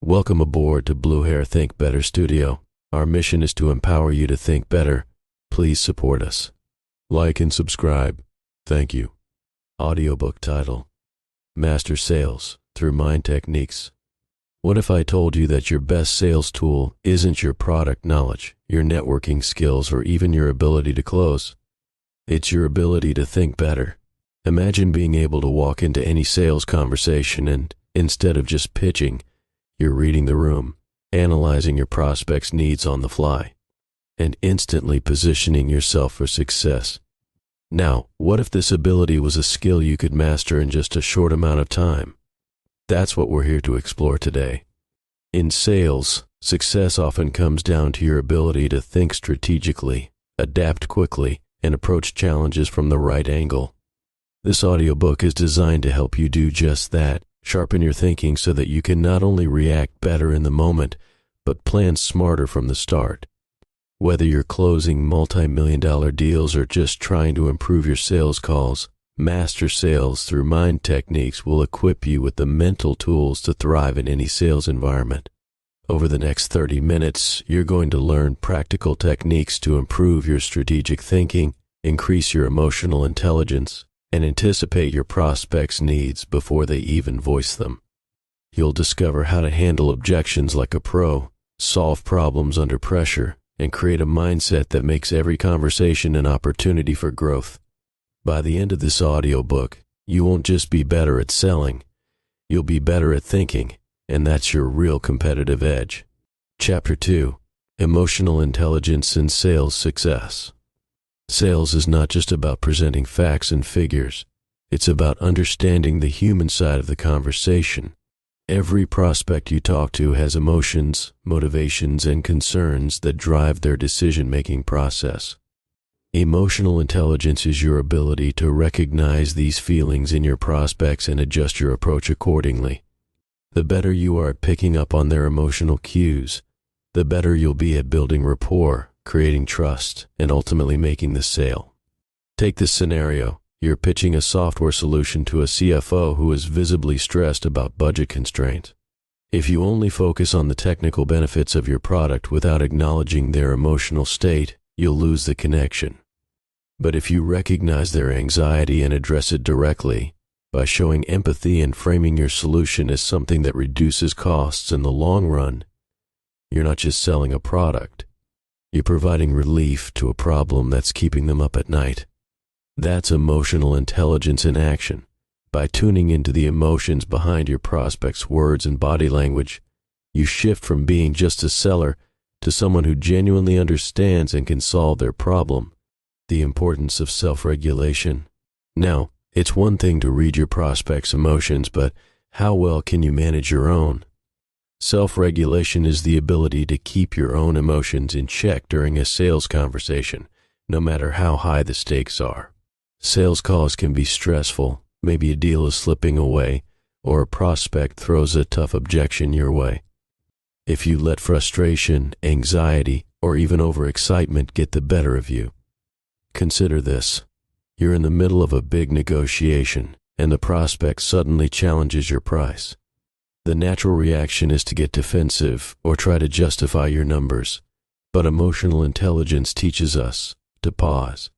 Welcome aboard to Blue Hair Think Better Studio. Our mission is to empower you to think better. Please support us. Like and subscribe. Thank you. Audiobook title: Master Sales Through Mind Techniques. What if I told you that your best sales tool isn't your product knowledge, your networking skills, or even your ability to close? It's your ability to think better. Imagine being able to walk into any sales conversation and, instead of just pitching, you're reading the room, analyzing your prospect's needs on the fly, and instantly positioning yourself for success. Now, what if this ability was a skill you could master in just a short amount of time? That's what we're here to explore today. In sales, success often comes down to your ability to think strategically, adapt quickly, and approach challenges from the right angle. This audiobook is designed to help you do just that. Sharpen your thinking so that you can not only react better in the moment, but plan smarter from the start. Whether you're closing multi-million-dollar deals or just trying to improve your sales calls, Master Sales Through Mind Techniques will equip you with the mental tools to thrive in any sales environment. Over the next 30 minutes, you're going to learn practical techniques to improve your strategic thinking, increase your emotional intelligence, and anticipate your prospects' needs before they even voice them. You'll discover how to handle objections like a pro, solve problems under pressure, and create a mindset that makes every conversation an opportunity for growth. By the end of this audiobook, you won't just be better at selling, you'll be better at thinking, and that's your real competitive edge. Chapter 2: Emotional Intelligence and Sales Success. Sales is not just about presenting facts and figures. It's about understanding the human side of the conversation. Every prospect you talk to has emotions, motivations, and concerns that drive their decision-making process. Emotional intelligence is your ability to recognize these feelings in your prospects and adjust your approach accordingly. The better you are at picking up on their emotional cues, the better you'll be at building rapport, creating trust, and ultimately making the sale. Take this scenario. You're pitching a software solution to a CFO who is visibly stressed about budget constraints. If you only focus on the technical benefits of your product without acknowledging their emotional state, you'll lose the connection. But if you recognize their anxiety and address it directly, by showing empathy and framing your solution as something that reduces costs in the long run, you're not just selling a product. You're providing relief to a problem that's keeping them up at night. That's emotional intelligence in action. By tuning into the emotions behind your prospect's words and body language, you shift from being just a seller to someone who genuinely understands and can solve their problem. The importance of self-regulation. Now, it's one thing to read your prospect's emotions, but how well can you manage your own? Self-regulation is the ability to keep your own emotions in check during a sales conversation, no matter how high the stakes are. Sales calls can be stressful. Maybe a deal is slipping away, or a prospect throws a tough objection your way. If you let frustration, anxiety, or even overexcitement get the better of you, consider this. You're in the middle of a big negotiation, and the prospect suddenly challenges your price. The natural reaction is to get defensive or try to justify your numbers, but emotional intelligence teaches us to pause.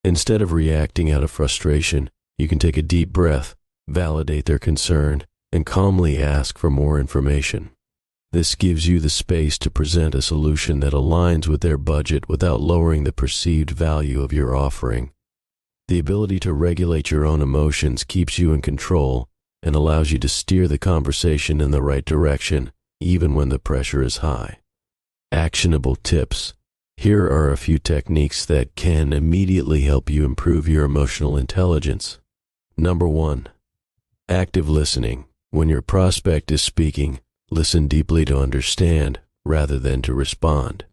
Instead of reacting out of frustration, you can take a deep breath, validate their concern, and calmly ask for more information. This gives you the space to present a solution that aligns with their budget without lowering the perceived value of your offering. The ability to regulate your own emotions keeps you in control and allows you to steer the conversation in the right direction, even when the pressure is high. Actionable tips. Here are a few techniques that can immediately help you improve your emotional intelligence. Number 1. Active listening. When your prospect is speaking, listen deeply to understand rather than to respond.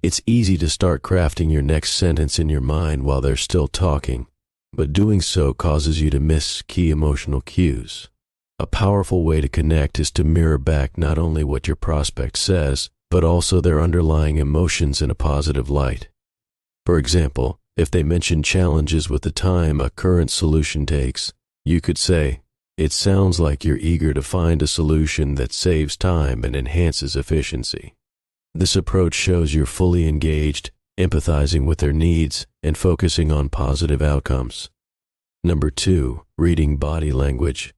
It's easy to start crafting your next sentence in your mind while they're still talking, but doing so causes you to miss key emotional cues. A powerful way to connect is to mirror back not only what your prospect says, but also their underlying emotions in a positive light. For example, if they mention challenges with the time a current solution takes, you could say, It sounds like you're eager to find a solution that saves time and enhances efficiency. This approach shows you're fully engaged, empathizing with their needs, and focusing on positive outcomes. Number 2, reading body language.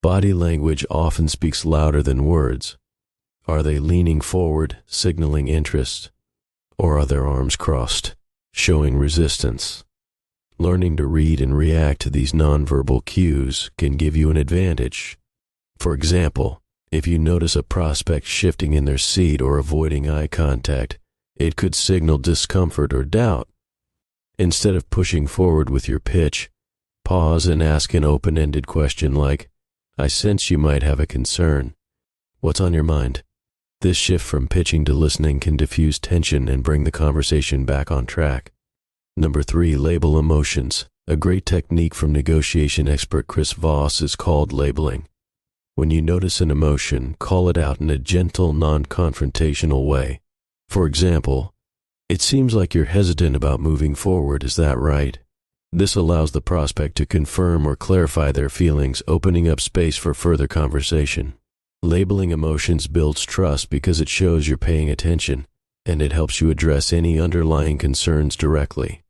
Body language often speaks louder than words. Are they leaning forward, signaling interest? Or are their arms crossed, showing resistance? Learning to read and react to these nonverbal cues can give you an advantage. For example, if you notice a prospect shifting in their seat or avoiding eye contact, it could signal discomfort or doubt. Instead of pushing forward with your pitch, pause and ask an open-ended question like, "I sense you might have a concern. What's on your mind?" This shift from pitching to listening can diffuse tension and bring the conversation back on track. Number 3, label emotions. A great technique from negotiation expert Chris Voss is called labeling. When you notice an emotion, call it out in a gentle, non-confrontational way. For example, "It seems like you're hesitant about moving forward, is that right?" This allows the prospect to confirm or clarify their feelings, opening up space for further conversation. Labeling emotions builds trust because it shows you're paying attention, and it helps you address any underlying concerns directly.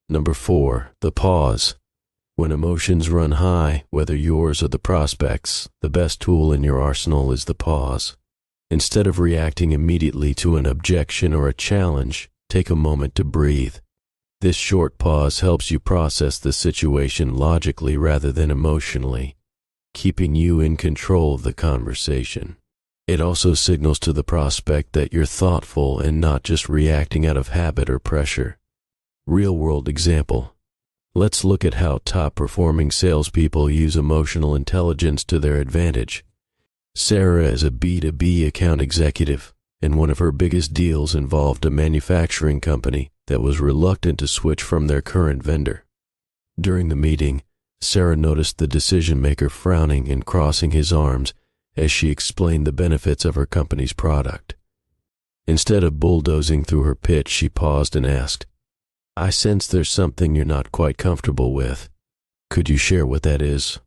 Number 4, the pause. When emotions run high, whether yours or the prospect's, the best tool in your arsenal is the pause. Instead of reacting immediately to an objection or a challenge, take a moment to breathe. This short pause helps you process the situation logically rather than emotionally, keeping you in control of the conversation. It also signals to the prospect that you're thoughtful and not just reacting out of habit or pressure. Real-world example. Let's look at how top-performing salespeople use emotional intelligence to their advantage. Sarah is a B2B account executive, and one of her biggest deals involved a manufacturing company that was reluctant to switch from their current vendor. During the meeting, Sarah noticed the decision-maker frowning and crossing his arms as she explained the benefits of her company's product. Instead of bulldozing through her pitch, she paused and asked, "I sense there's something you're not quite comfortable with. Could you share what that is?"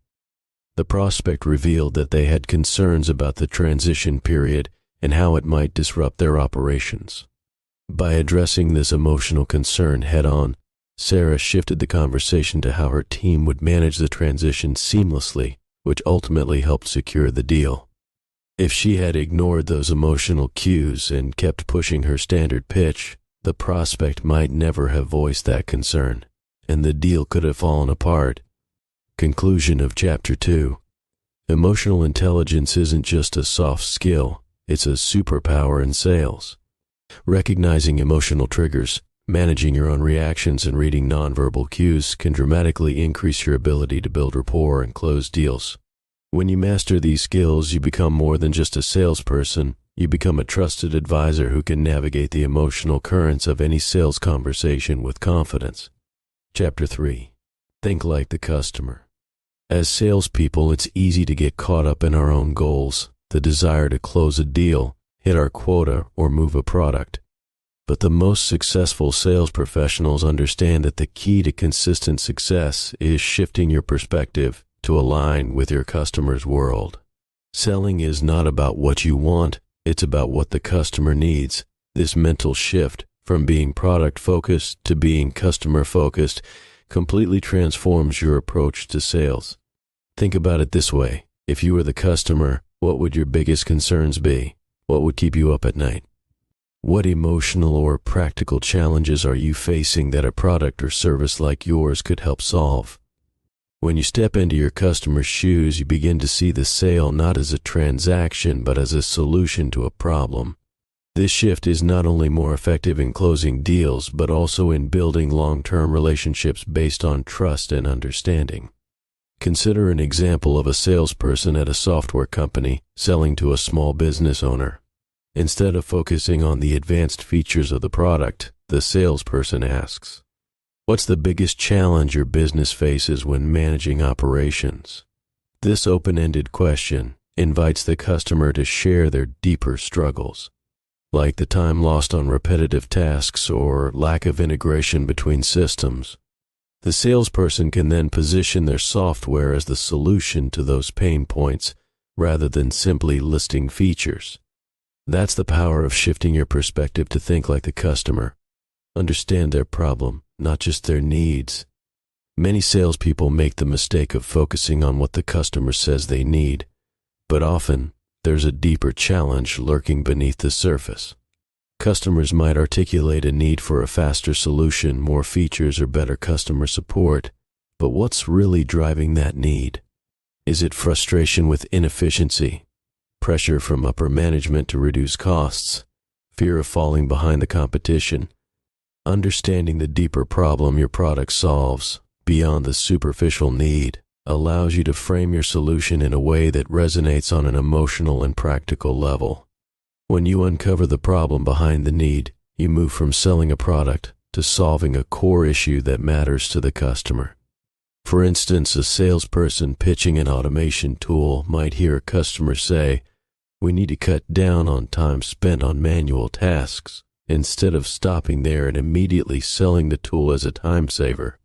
The prospect revealed that they had concerns about the transition period and how it might disrupt their operations. By addressing this emotional concern head-on, Sarah shifted the conversation to how her team would manage the transition seamlessly, which ultimately helped secure the deal. If she had ignored those emotional cues and kept pushing her standard pitch, the prospect might never have voiced that concern, and the deal could have fallen apart. Conclusion of Chapter 2. Emotional intelligence isn't just a soft skill, it's a superpower in sales. Recognizing emotional triggers, managing your own reactions, and reading nonverbal cues can dramatically increase your ability to build rapport and close deals. When you master these skills, you become more than just a salesperson. You become a trusted advisor who can navigate the emotional currents of any sales conversation with confidence. Chapter 3. Think like the customer. As salespeople, it's easy to get caught up in our own goals, the desire to close a deal, hit our quota, or move a product. But the most successful sales professionals understand that the key to consistent success is shifting your perspective to align with your customer's world. Selling is not about what you want, it's about what the customer needs. This mental shift from being product-focused to being customer-focused completely transforms your approach to sales. Think about it this way. If you were the customer, what would your biggest concerns be? What would keep you up at night? What emotional or practical challenges are you facing that a product or service like yours could help solve? When you step into your customer's shoes, you begin to see the sale not as a transaction, but as a solution to a problem. This shift is not only more effective in closing deals, but also in building long-term relationships based on trust and understanding. Consider an example of a salesperson at a software company selling to a small business owner. Instead of focusing on the advanced features of the product, the salesperson asks, "What's the biggest challenge your business faces when managing operations?" This open-ended question invites the customer to share their deeper struggles, like the time lost on repetitive tasks or lack of integration between systems. The salesperson can then position their software as the solution to those pain points rather than simply listing features. That's the power of shifting your perspective to think like the customer. Understand their problem, not just their needs. Many salespeople make the mistake of focusing on what the customer says they need, but often there's a deeper challenge lurking beneath the surface. Customers might articulate a need for a faster solution, more features, or better customer support, but what's really driving that need? Is it frustration with inefficiency, pressure from upper management to reduce costs, fear of falling behind the competition? Understanding the deeper problem your product solves, beyond the superficial need, allows you to frame your solution in a way that resonates on an emotional and practical level. When you uncover the problem behind the need, you move from selling a product to solving a core issue that matters to the customer. For instance, a salesperson pitching an automation tool might hear a customer say, "We need to cut down on time spent on manual tasks," instead of stopping there and immediately selling the tool as a time saver.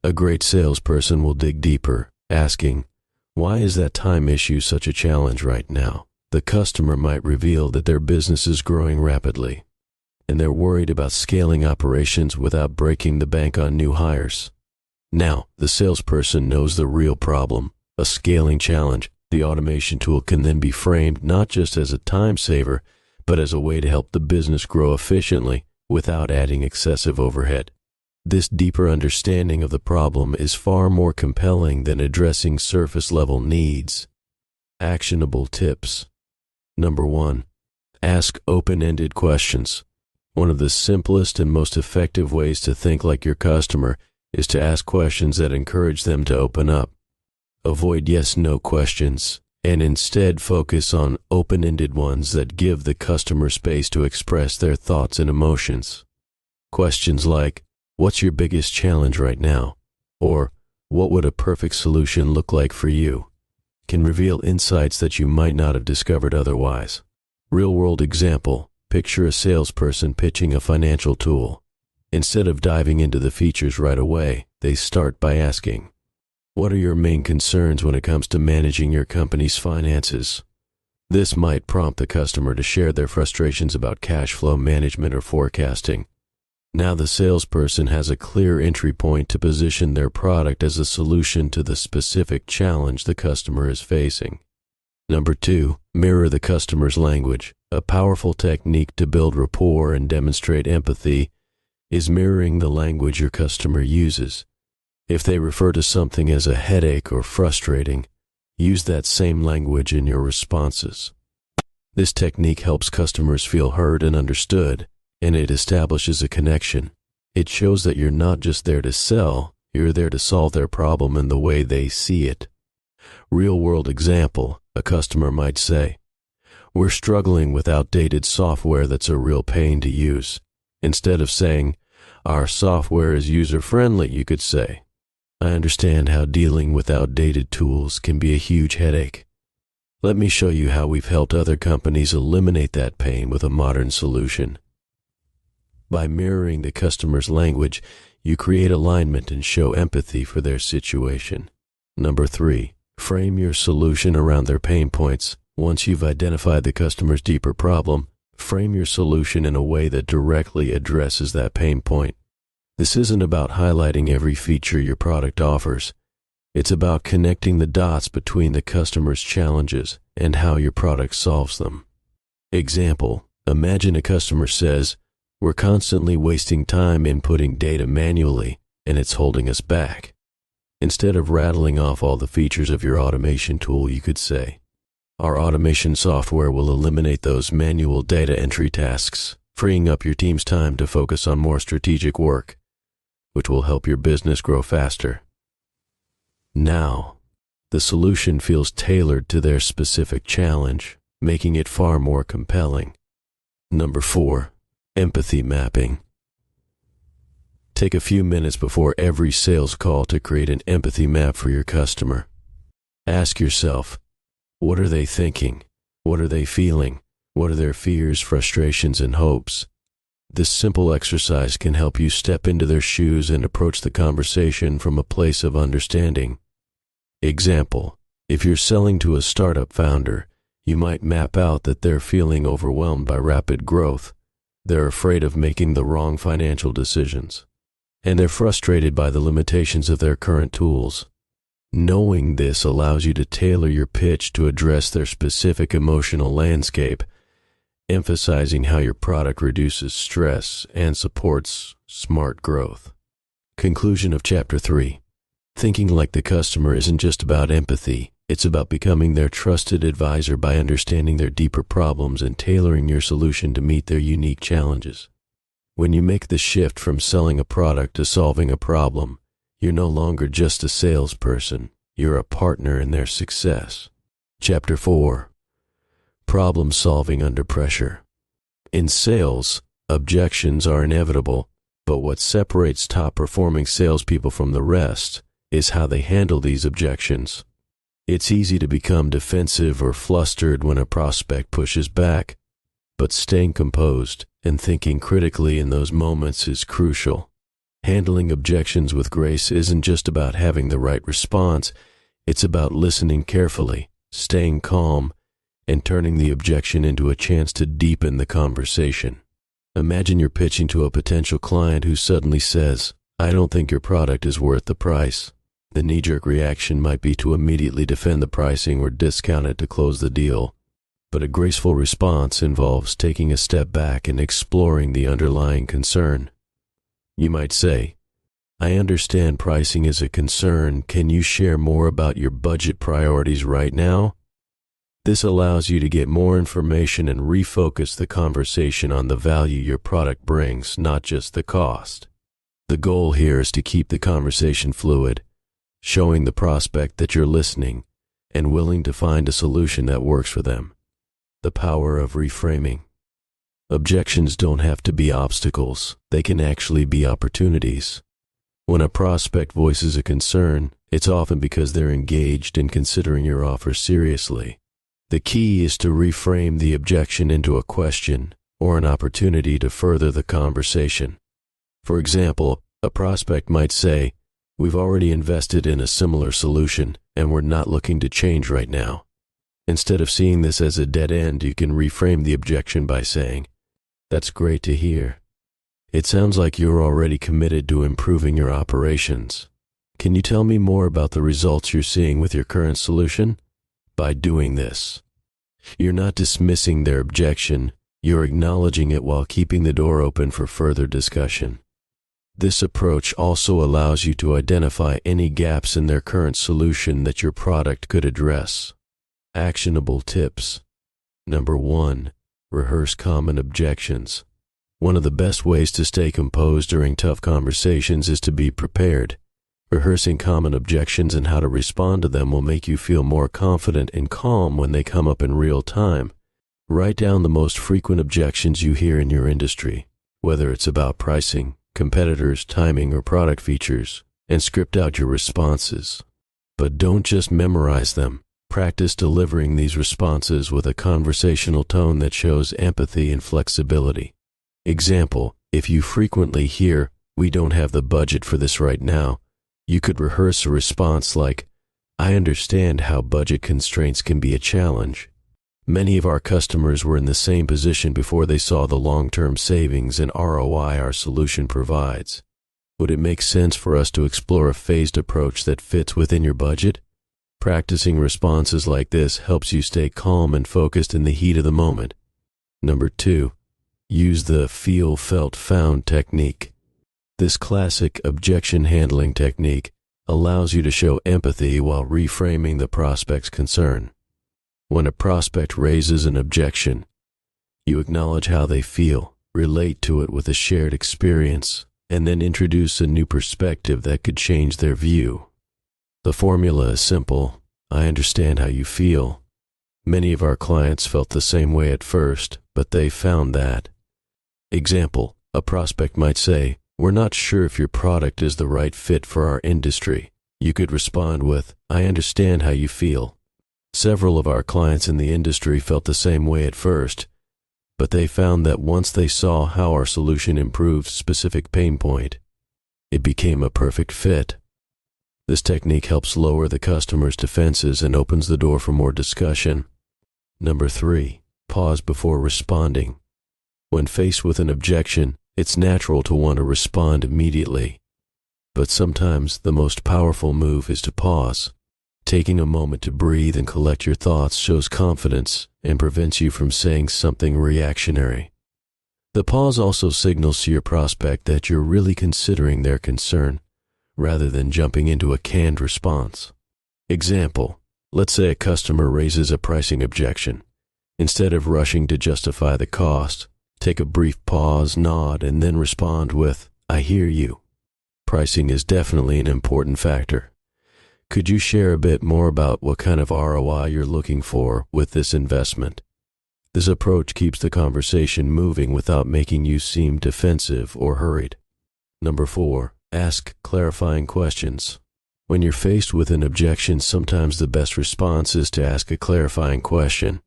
A great salesperson will dig deeper, asking, "Why is that time issue such a challenge right now?" The customer might reveal that their business is growing rapidly, and they're worried about scaling operations without breaking the bank on new hires. Now, the salesperson knows the real problem, a scaling challenge. The automation tool can then be framed not just as a time saver, but as a way to help the business grow efficiently without adding excessive overhead. This deeper understanding of the problem is far more compelling than addressing surface-level needs. Actionable tips. Number 1. Ask open-ended questions. One of the simplest and most effective ways to think like your customer is to ask questions that encourage them to open up. Avoid yes-no questions, and instead focus on open-ended ones that give the customer space to express their thoughts and emotions. Questions like, "What's your biggest challenge right now?" or "What would a perfect solution look like for you?" can reveal insights that you might not have discovered otherwise. Real-world example, picture a salesperson pitching a financial tool. Instead of diving into the features right away, they start by asking, "What are your main concerns when it comes to managing your company's finances?" This might prompt the customer to share their frustrations about cash flow management or forecasting. Now the salesperson has a clear entry point to position their product as a solution to the specific challenge the customer is facing. Number 2, mirror the customer's language. A powerful technique to build rapport and demonstrate empathy is mirroring the language your customer uses. If they refer to something as a headache or frustrating, use that same language in your responses. This technique helps customers feel heard and understood, and it establishes a connection. It shows that you're not just there to sell, you're there to solve their problem in the way they see it. Real-world example, a customer might say, "We're struggling with outdated software that's a real pain to use." Instead of saying, "Our software is user-friendly," you could say, "I understand how dealing with outdated tools can be a huge headache. Let me show you how we've helped other companies eliminate that pain with a modern solution." By mirroring the customer's language, you create alignment and show empathy for their situation. Number 3, frame your solution around their pain points. Once you've identified the customer's deeper problem, frame your solution in a way that directly addresses that pain point. This isn't about highlighting every feature your product offers. It's about connecting the dots between the customer's challenges and how your product solves them. Example, imagine a customer says, "We're constantly wasting time inputting data manually, and it's holding us back." Instead of rattling off all the features of your automation tool, you could say, "Our automation software will eliminate those manual data entry tasks, freeing up your team's time to focus on more strategic work, which will help your business grow faster." Now, the solution feels tailored to their specific challenge, making it far more compelling. Number 4, empathy mapping. Take a few minutes before every sales call to create an empathy map for your customer. Ask yourself, what are they thinking? What are they feeling? What are their fears, frustrations, and hopes? This simple exercise can help you step into their shoes and approach the conversation from a place of understanding. Example: if you're selling to a startup founder, you might map out that they're feeling overwhelmed by rapid growth. They're afraid of making the wrong financial decisions, and they're frustrated by the limitations of their current tools. Knowing this allows you to tailor your pitch to address their specific emotional landscape, emphasizing how your product reduces stress and supports smart growth. Conclusion of Chapter 3. Thinking like the customer isn't just about empathy, it's about becoming their trusted advisor by understanding their deeper problems and tailoring your solution to meet their unique challenges. When you make the shift from selling a product to solving a problem, you're no longer just a salesperson, you're a partner in their success. Chapter 4. Problem solving under pressure. In sales, objections are inevitable, but what separates top-performing salespeople from the rest is how they handle these objections. It's easy to become defensive or flustered when a prospect pushes back, but staying composed and thinking critically in those moments is crucial. Handling objections with grace isn't just about having the right response, it's about listening carefully, staying calm, and turning the objection into a chance to deepen the conversation. Imagine you're pitching to a potential client who suddenly says, "I don't think your product is worth the price." The knee-jerk reaction might be to immediately defend the pricing or discount it to close the deal, but a graceful response involves taking a step back and exploring the underlying concern. You might say, "I understand pricing is a concern. Can you share more about your budget priorities right now?" This allows you to get more information and refocus the conversation on the value your product brings, not just the cost. The goal here is to keep the conversation fluid, showing the prospect that you're listening and willing to find a solution that works for them. The power of reframing. Objections don't have to be obstacles, they can actually be opportunities. When a prospect voices a concern, it's often because they're engaged in considering your offer seriously. The key is to reframe the objection into a question or an opportunity to further the conversation. For example, a prospect might say, "We've already invested in a similar solution, and we're not looking to change right now." Instead of seeing this as a dead end, you can reframe the objection by saying, "That's great to hear. It sounds like you're already committed to improving your operations. Can you tell me more about the results you're seeing with your current solution?" By doing this, you're not dismissing their objection, you're acknowledging it while keeping the door open for further discussion. This approach also allows you to identify any gaps in their current solution that your product could address. Actionable tips. Number 1. Rehearse common objections. One of the best ways to stay composed during tough conversations is to be prepared. Rehearsing common objections and how to respond to them will make you feel more confident and calm when they come up in real time. Write down the most frequent objections you hear in your industry, whether it's about pricing, competitors, timing, or product features, and script out your responses. But don't just memorize them. Practice delivering these responses with a conversational tone that shows empathy and flexibility. Example: if you frequently hear, "We don't have the budget for this right now," you could rehearse a response like, "I understand how budget constraints can be a challenge. Many of our customers were in the same position before they saw the long-term savings and ROI our solution provides. Would it make sense for us to explore a phased approach that fits within your budget?" Practicing responses like this helps you stay calm and focused in the heat of the moment. Number 2. Use the feel, felt, found technique. This classic objection handling technique allows you to show empathy while reframing the prospect's concern. When a prospect raises an objection, you acknowledge how they feel, relate to it with a shared experience, and then introduce a new perspective that could change their view. The formula is simple: I understand how you feel. Many of our clients felt the same way at first, but they found that. Example: a prospect might say, "We're not sure if your product is the right fit for our industry." You could respond with, "I understand how you feel. Several of our clients in the industry felt the same way at first, but they found that once they saw how our solution improved specific pain point, it became a perfect fit. This technique helps lower the customer's defenses and opens the door for more discussion. Number 3, pause before responding. When faced with an objection, it's natural to want to respond immediately. But sometimes the most powerful move is to pause. Taking a moment to breathe and collect your thoughts shows confidence and prevents you from saying something reactionary. The pause also signals to your prospect that you're really considering their concern, rather than jumping into a canned response. Example, let's say a customer raises a pricing objection. Instead of rushing to justify the cost, take a brief pause, nod, and then respond with, "I hear you. Pricing is definitely an important factor. Could you share a bit more about what kind of ROI you're looking for with this investment?" This approach keeps the conversation moving without making you seem defensive or hurried. Number 4, ask clarifying questions. When you're faced with an objection, sometimes the best response is to ask a clarifying question.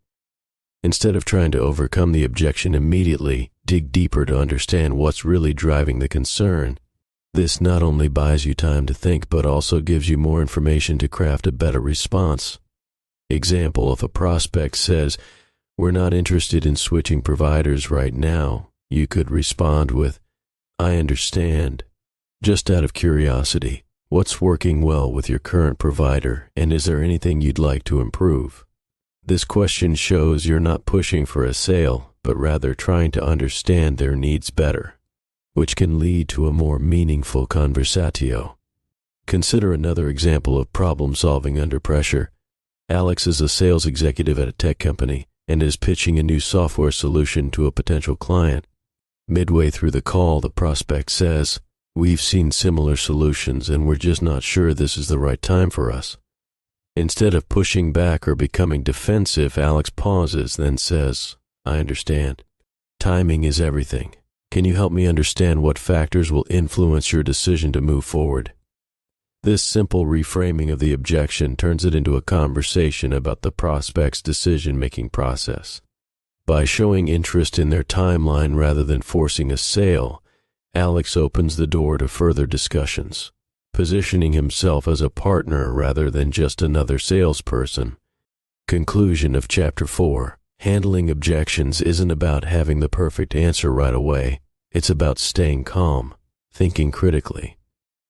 Instead of trying to overcome the objection immediately, dig deeper to understand what's really driving the concern. This not only buys you time to think, but also gives you more information to craft a better response. Example, if a prospect says, "We're not interested in switching providers right now," you could respond with, "I understand. Just out of curiosity, what's working well with your current provider, and is there anything you'd like to improve?" This question shows you're not pushing for a sale, but rather trying to understand their needs better, which can lead to a more meaningful conversatio. Consider another example of problem solving under pressure. Alex is a sales executive at a tech company and is pitching a new software solution to a potential client. Midway through the call, the prospect says, "We've seen similar solutions and we're just not sure this is the right time for us." Instead of pushing back or becoming defensive, Alex pauses, then says, "I understand. Timing is everything. Can you help me understand what factors will influence your decision to move forward?" This simple reframing of the objection turns it into a conversation about the prospect's decision-making process. By showing interest in their timeline rather than forcing a sale, Alex opens the door to further discussions, positioning himself as a partner rather than just another salesperson. Conclusion of Chapter 4. Handling objections isn't about having the perfect answer right away. It's about staying calm, thinking critically,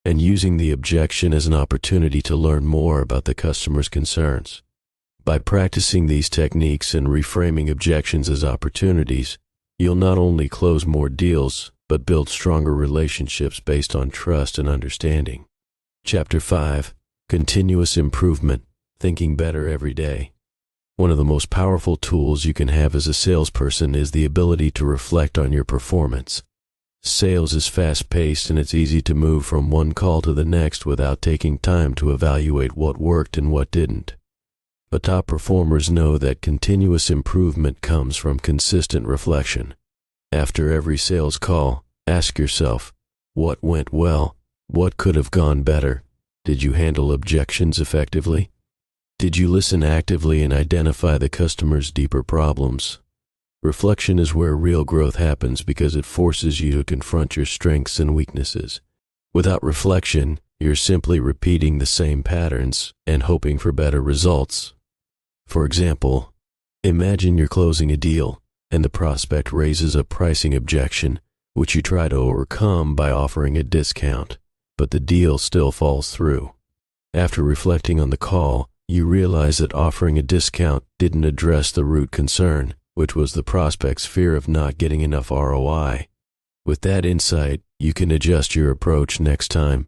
and using the objection as an opportunity to learn more about the customer's concerns. By practicing these techniques and reframing objections as opportunities, you'll not only close more deals, but build stronger relationships based on trust and understanding. Chapter 5. Continuous improvement, thinking better every day. One of the most powerful tools you can have as a salesperson is the ability to reflect on your performance. Sales is fast-paced and it's easy to move from one call to the next without taking time to evaluate what worked and what didn't. But top performers know that continuous improvement comes from consistent reflection. After every sales call, ask yourself, what went well? What could have gone better? Did you handle objections effectively? Did you listen actively and identify the customer's deeper problems? Reflection is where real growth happens because it forces you to confront your strengths and weaknesses. Without reflection, you're simply repeating the same patterns and hoping for better results. For example, imagine you're closing a deal and the prospect raises a pricing objection, which you try to overcome by offering a discount, but the deal still falls through. After reflecting on the call, you realize that offering a discount didn't address the root concern, which was the prospect's fear of not getting enough ROI. With that insight, you can adjust your approach next time,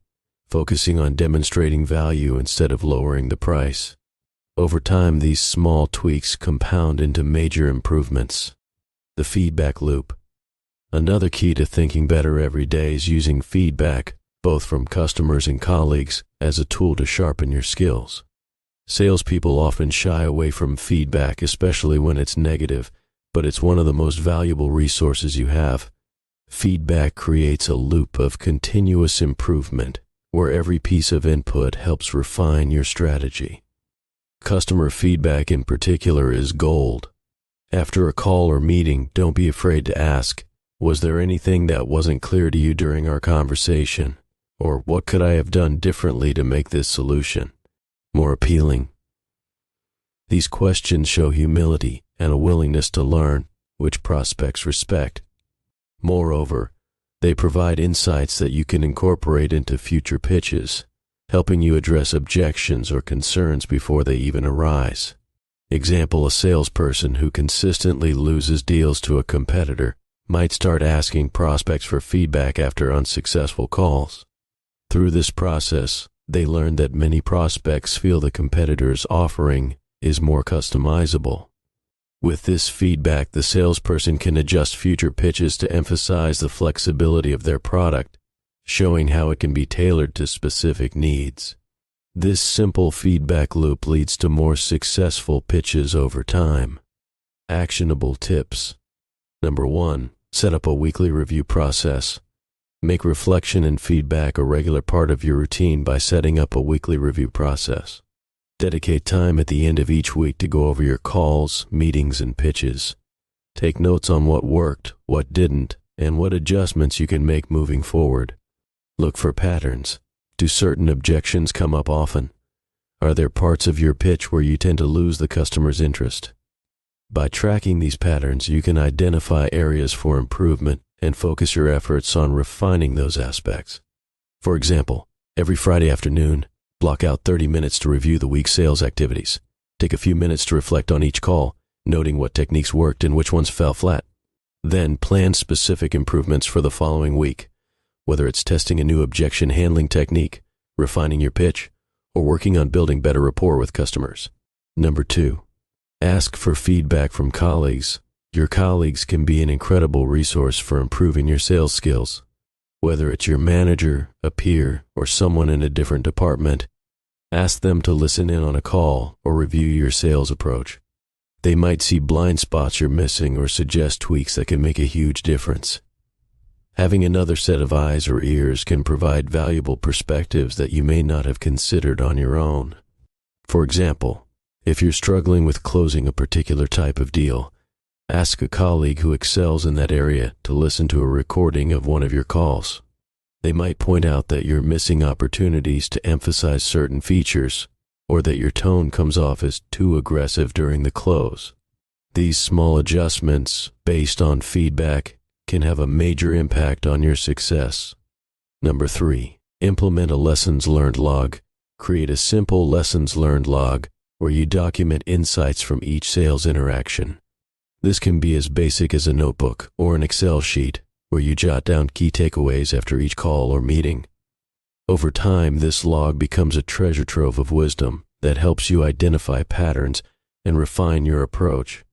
focusing on demonstrating value instead of lowering the price. Over time, these small tweaks compound into major improvements. The feedback loop. Another key to thinking better every day is using feedback, both from customers and colleagues, as a tool to sharpen your skills. Salespeople often shy away from feedback, especially when it's negative, but it's one of the most valuable resources you have. Feedback creates a loop of continuous improvement, where every piece of input helps refine your strategy. Customer feedback in particular is gold. After a call or meeting, don't be afraid to ask, was there anything that wasn't clear to you during our conversation? Or what could I have done differently to make this solution more appealing? These questions show humility and a willingness to learn, which prospects respect. Moreover, they provide insights that you can incorporate into future pitches, helping you address objections or concerns before they even arise. Example, a salesperson who consistently loses deals to a competitor might start asking prospects for feedback after unsuccessful calls. Through this process, they learn that many prospects feel the competitor's offering is more customizable. With this feedback, the salesperson can adjust future pitches to emphasize the flexibility of their product, showing how it can be tailored to specific needs. This simple feedback loop leads to more successful pitches over time. Actionable tips. Number 1, set up a weekly review process. Make reflection and feedback a regular part of your routine by setting up a weekly review process. Dedicate time at the end of each week to go over your calls, meetings, and pitches. Take notes on what worked, what didn't, and what adjustments you can make moving forward. Look for patterns. Do certain objections come up often? Are there parts of your pitch where you tend to lose the customer's interest? By tracking these patterns, you can identify areas for improvement and focus your efforts on refining those aspects. For example, every Friday afternoon, block out 30 minutes to review the week's sales activities. Take a few minutes to reflect on each call, noting what techniques worked and which ones fell flat. Then plan specific improvements for the following week, whether it's testing a new objection handling technique, refining your pitch, or working on building better rapport with customers. Number 2, ask for feedback from colleagues. Your colleagues can be an incredible resource for improving your sales skills. Whether it's your manager, a peer, or someone in a different department, ask them to listen in on a call or review your sales approach. They might see blind spots you're missing or suggest tweaks that can make a huge difference. Having another set of eyes or ears can provide valuable perspectives that you may not have considered on your own. For example, if you're struggling with closing a particular type of deal, ask a colleague who excels in that area to listen to a recording of one of your calls. They might point out that you're missing opportunities to emphasize certain features, or that your tone comes off as too aggressive during the close. These small adjustments, based on feedback, can have a major impact on your success. Number 3, implement a lessons learned log. Create a simple lessons learned log where you document insights from each sales interaction. This can be as basic as a notebook or an Excel sheet where you jot down key takeaways after each call or meeting. Over time, this log becomes a treasure trove of wisdom that helps you identify patterns and refine your approach.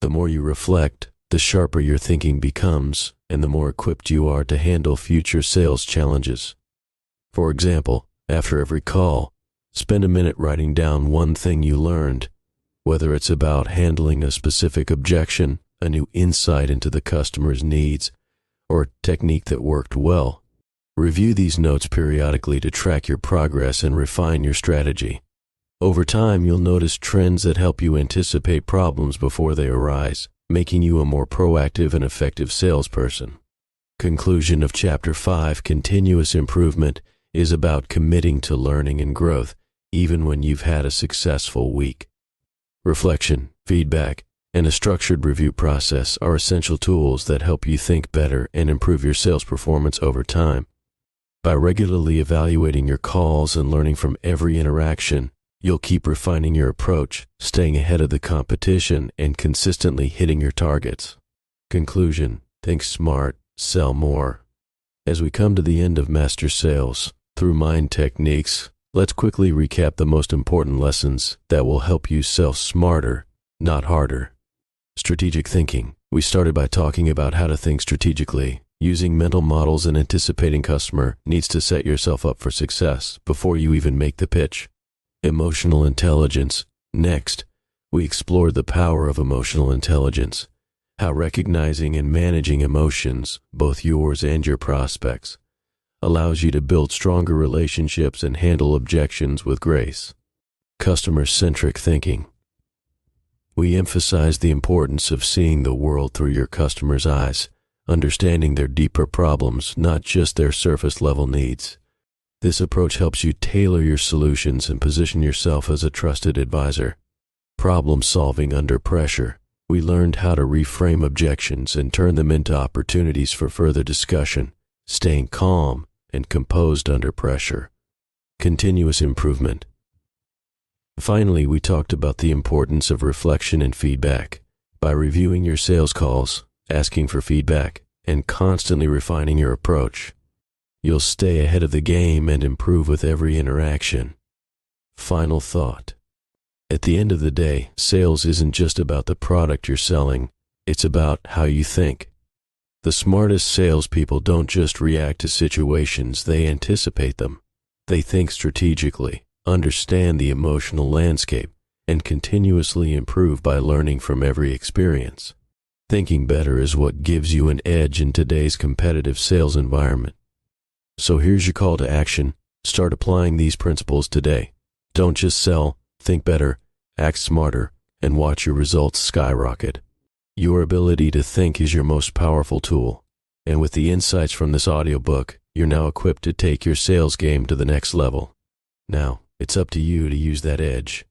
The more you reflect, the sharper your thinking becomes, and the more equipped you are to handle future sales challenges. For example, after every call, spend a minute writing down one thing you learned, whether it's about handling a specific objection, a new insight into the customer's needs, or a technique that worked well. Review these notes periodically to track your progress and refine your strategy. Over time, you'll notice trends that help you anticipate problems before they arise, making you a more proactive and effective salesperson. Conclusion of Chapter 5, Continuous Improvement, is about committing to learning and growth, even when you've had a successful week. Reflection, feedback, and a structured review process are essential tools that help you think better and improve your sales performance over time. By regularly evaluating your calls and learning from every interaction, you'll keep refining your approach, staying ahead of the competition, and consistently hitting your targets. Conclusion, think smart, sell more. As we come to the end of Master Sales through Mind Techniques, let's quickly recap the most important lessons that will help you sell smarter, not harder. Strategic thinking. We started by talking about how to think strategically. Using mental models and anticipating customer needs to set yourself up for success before you even make the pitch. Emotional intelligence. Next, we explored the power of emotional intelligence, how recognizing and managing emotions, both yours and your prospects, allows you to build stronger relationships and handle objections with grace. Customer-centric thinking. We emphasize the importance of seeing the world through your customer's eyes, understanding their deeper problems, not just their surface-level needs. This approach helps you tailor your solutions and position yourself as a trusted advisor. Problem-solving under pressure. We learned how to reframe objections and turn them into opportunities for further discussion, staying calm and composed under pressure. Continuous improvement. Finally, we talked about the importance of reflection and feedback. By reviewing your sales calls, asking for feedback, and constantly refining your approach, you'll stay ahead of the game and improve with every interaction. Final thought. At the end of the day, sales isn't just about the product you're selling, it's about how you think. The smartest salespeople don't just react to situations, they anticipate them. They think strategically, understand the emotional landscape, and continuously improve by learning from every experience. Thinking better is what gives you an edge in today's competitive sales environment. So here's your call to action. Start applying these principles today. Don't just sell, think better, act smarter, and watch your results skyrocket. Your ability to think is your most powerful tool. And with the insights from this audiobook, you're now equipped to take your sales game to the next level. Now, it's up to you to use that edge.